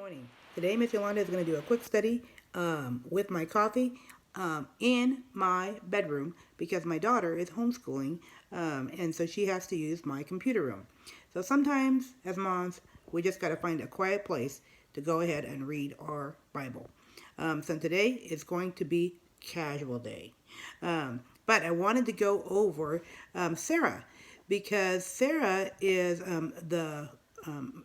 Morning. Today, Miss Yolanda is going to do a quick study with my coffee in my bedroom because my daughter is homeschooling, and so she has to use my computer room. So sometimes, as moms, we just got to find a quiet place to go ahead and read our Bible. So today is going to be casual day. But I wanted to go over Sarah because Sarah is the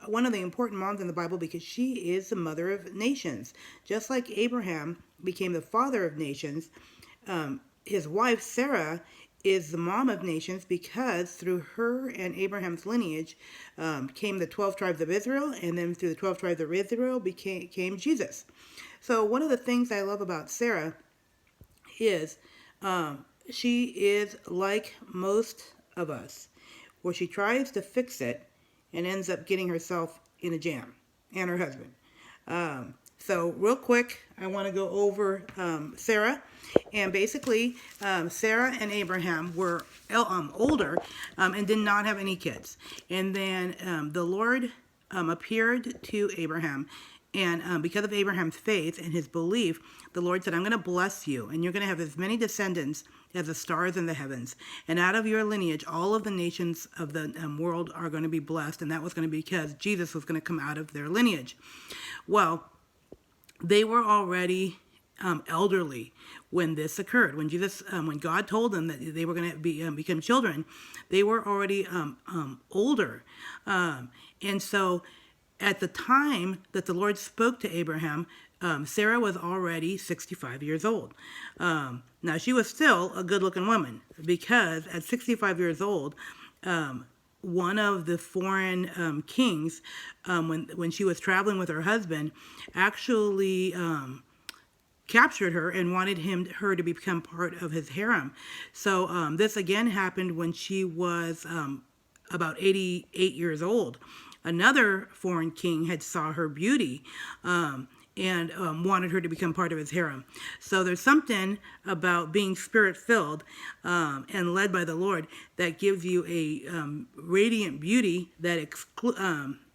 one of the important moms in the Bible because she is the mother of nations. Just like Abraham became the father of nations, his wife Sarah is the mom of nations because through her and Abraham's lineage came the 12 tribes of Israel, and then through the 12 tribes of Israel came Jesus. So one of the things I love about Sarah is she is like most of us, where she tries to fix it and ends up getting herself in a jam, and her husband. So real quick, I want to go over Sarah. And basically, Sarah and Abraham were older and did not have any kids. And then the Lord appeared to Abraham. And because of Abraham's faith and his belief, the Lord said, I'm going to bless you, and you're going to have as many descendants as the stars in the heavens. And out of your lineage, all of the nations of the world are going to be blessed. And that was going to be because Jesus was going to come out of their lineage. Well, they were already elderly when this occurred. When when God told them that they were going to become children, they were already older. And so at the time that the Lord spoke to Abraham, Sarah was already 65 years old. Now, she was still a good-looking woman because at 65 years old, one of the foreign kings, when she was traveling with her husband, actually captured her and wanted her to become part of his harem. So this again happened when she was about 88 years old. Another foreign king had saw her beauty and wanted her to become part of his harem. So there's something about being spirit-filled and led by the Lord that gives you a radiant beauty that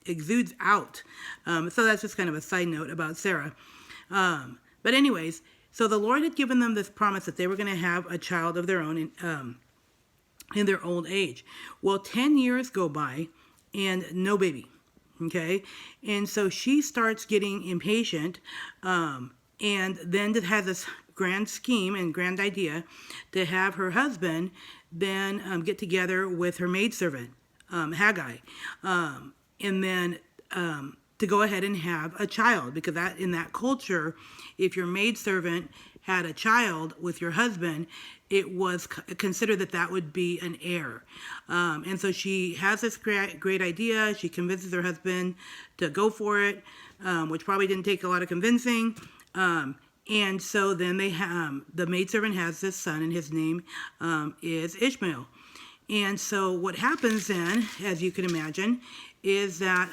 exudes out. So that's just kind of a side note about Sarah. But anyways, so the Lord had given them this promise that they were going to have a child of their own in their old age. Well, 10 years go by and no baby. Okay. And so she starts getting impatient and then has this grand scheme and grand idea to have her husband then get together with her maidservant, Haggai, and then to go ahead and have a child, because that in that culture, if your maidservant had a child with your husband, it was considered that would be an heir. And so she has this great idea. She convinces her husband to go for it, which probably didn't take a lot of convincing. And so then the maidservant has this son, and his name is Ishmael. And so what happens then, as you can imagine, is that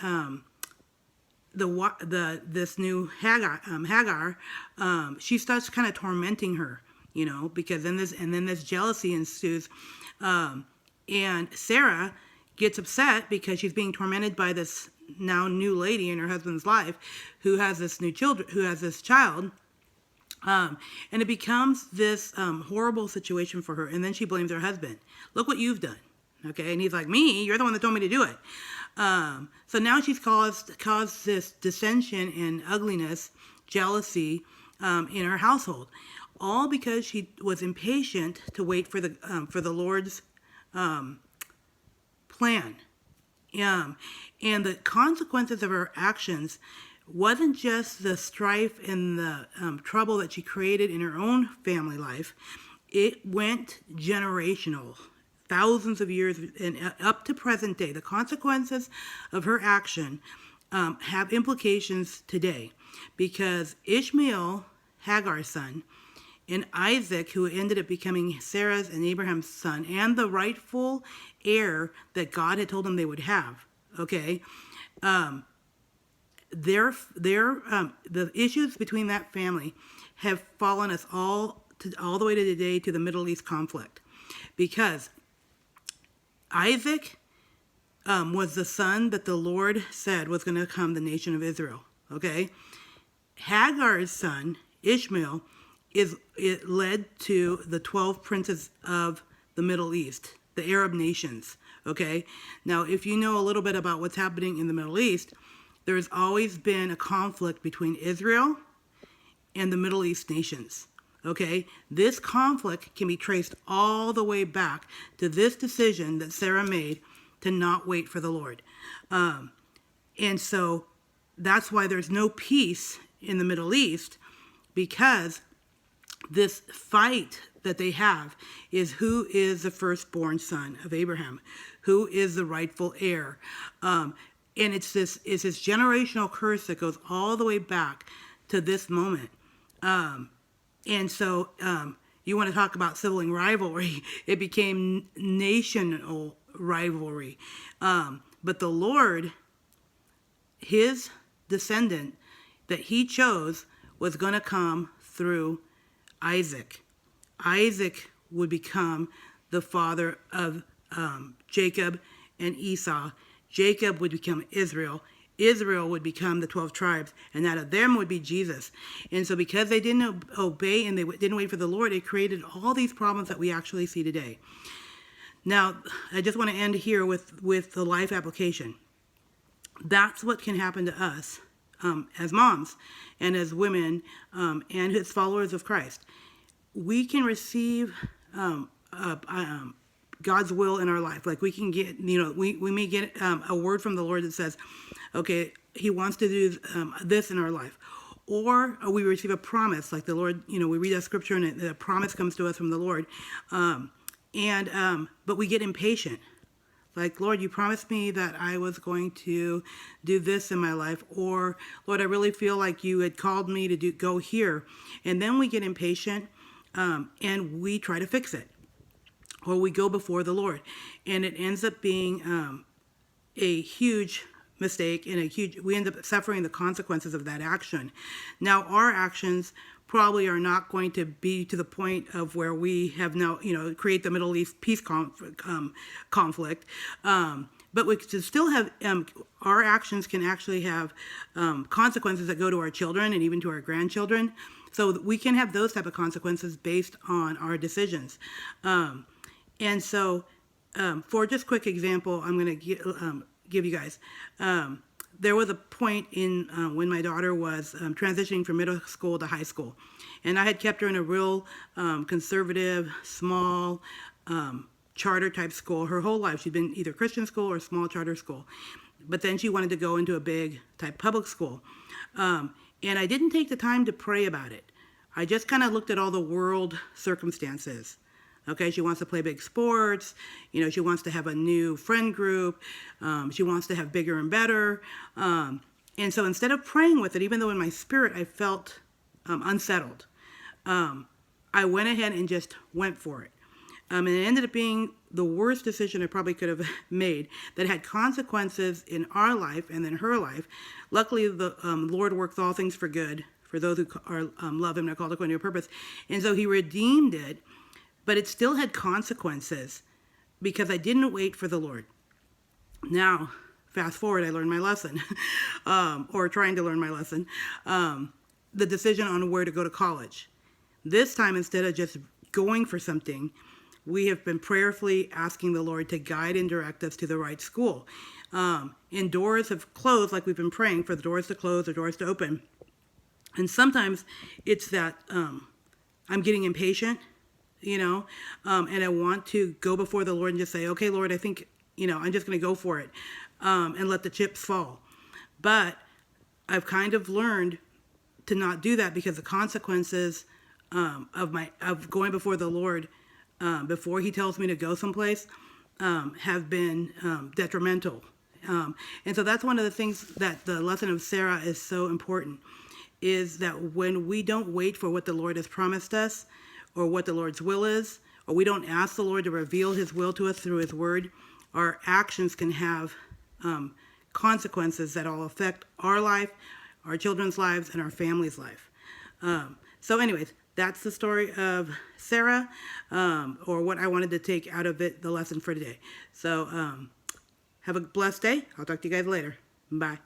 this new Hagar, she starts kind of tormenting her, because then this jealousy ensues, and Sarah gets upset because she's being tormented by this now new lady in her husband's life, who has this child. And it becomes this horrible situation for her, and then she blames her husband. Look what you've done. Okay, and he's like, me? You're the one that told me to do it. So now she's caused this dissension and ugliness, jealousy in her household, all because she was impatient to wait for the Lord's plan. And the consequences of her actions wasn't just the strife and the trouble that she created in her own family life. It went generational. Thousands of years and up to present day. The consequences of her action have implications today, because Ishmael, Hagar's son, and Isaac, who ended up becoming Sarah's and Abraham's son, and the rightful heir that God had told them they would have. Okay, the issues between that family have fallen us all the way to today, to the Middle East conflict, because Isaac was the son that the Lord said was going to become the nation of Israel. Okay, Hagar's son Ishmael it led to the 12 princes of the Middle East, the Arab nations. Okay, now if you know a little bit about what's happening in the Middle East, there's always been a conflict between Israel and the Middle East nations. Okay, this conflict can be traced all the way back to this decision that Sarah made to not wait for the Lord. And so that's why there's no peace in the Middle East, because this fight that they have is who is the firstborn son of Abraham, who is the rightful heir. And it's this generational curse that goes all the way back to this moment. And so you want to talk about sibling rivalry, it became national rivalry. But the Lord, his descendant that he chose was going to come through Isaac. Isaac would become the father of Jacob and Esau. Jacob would become Israel. Israel would become the 12 tribes, and out of them would be Jesus. And so because they didn't obey and they didn't wait for the Lord, it created all these problems that we actually see today. Now, I just want to end here with the life application. That's what can happen to us as moms and as women and as followers of Christ. We can receive God's will in our life. Like we can get, we may get a word from the Lord that says, okay, he wants to do this in our life. Or we receive a promise, like the Lord, we read that scripture and the promise comes to us from the Lord. But we get impatient. Like, Lord, you promised me that I was going to do this in my life. Or, Lord, I really feel like you had called me to go here. And then we get impatient and we try to fix it. Or we go before the Lord. And it ends up being a huge mistake and we end up suffering the consequences of that action. Now, our actions probably are not going to be to the point of where we have now, create the Middle East peace conflict. But we can still have, our actions can actually have consequences that go to our children and even to our grandchildren. So we can have those type of consequences based on our decisions. And so for just quick example, I'm going to give you guys, there was a point in when my daughter was transitioning from middle school to high school. And I had kept her in a real conservative, small, charter type school her whole life. She'd been either Christian school or small charter school. But then she wanted to go into a big type public school. And I didn't take the time to pray about it. I just kind of looked at all the world circumstances. Okay, she wants to play big sports, she wants to have a new friend group, she wants to have bigger and better. And so instead of praying with it, even though in my spirit I felt unsettled, I went ahead and just went for it. And it ended up being the worst decision I probably could have made that had consequences in our life and in her life. Luckily, the Lord works all things for good for those who love him and are called according to your purpose. And so he redeemed it. But it still had consequences because I didn't wait for the Lord. Now, fast forward, I learned my lesson, or trying to learn my lesson, the decision on where to go to college. This time, instead of just going for something, we have been prayerfully asking the Lord to guide and direct us to the right school. And doors have closed, like we've been praying for the doors to close or doors to open. And sometimes it's that I'm getting impatient. And I want to go before the Lord and just say, okay, Lord, I think, I'm just going to go for it and let the chips fall. But I've kind of learned to not do that because the consequences of going before the Lord before he tells me to go someplace have been detrimental. And so that's one of the things that the lesson of Sarah is so important, is that when we don't wait for what the Lord has promised us, or what the Lord's will is, or we don't ask the Lord to reveal his will to us through his word, our actions can have consequences that will affect our life, our children's lives, and our family's life. So anyways, that's the story of Sarah, or what I wanted to take out of it, the lesson for today. So have a blessed day. I'll talk to you guys later. Bye.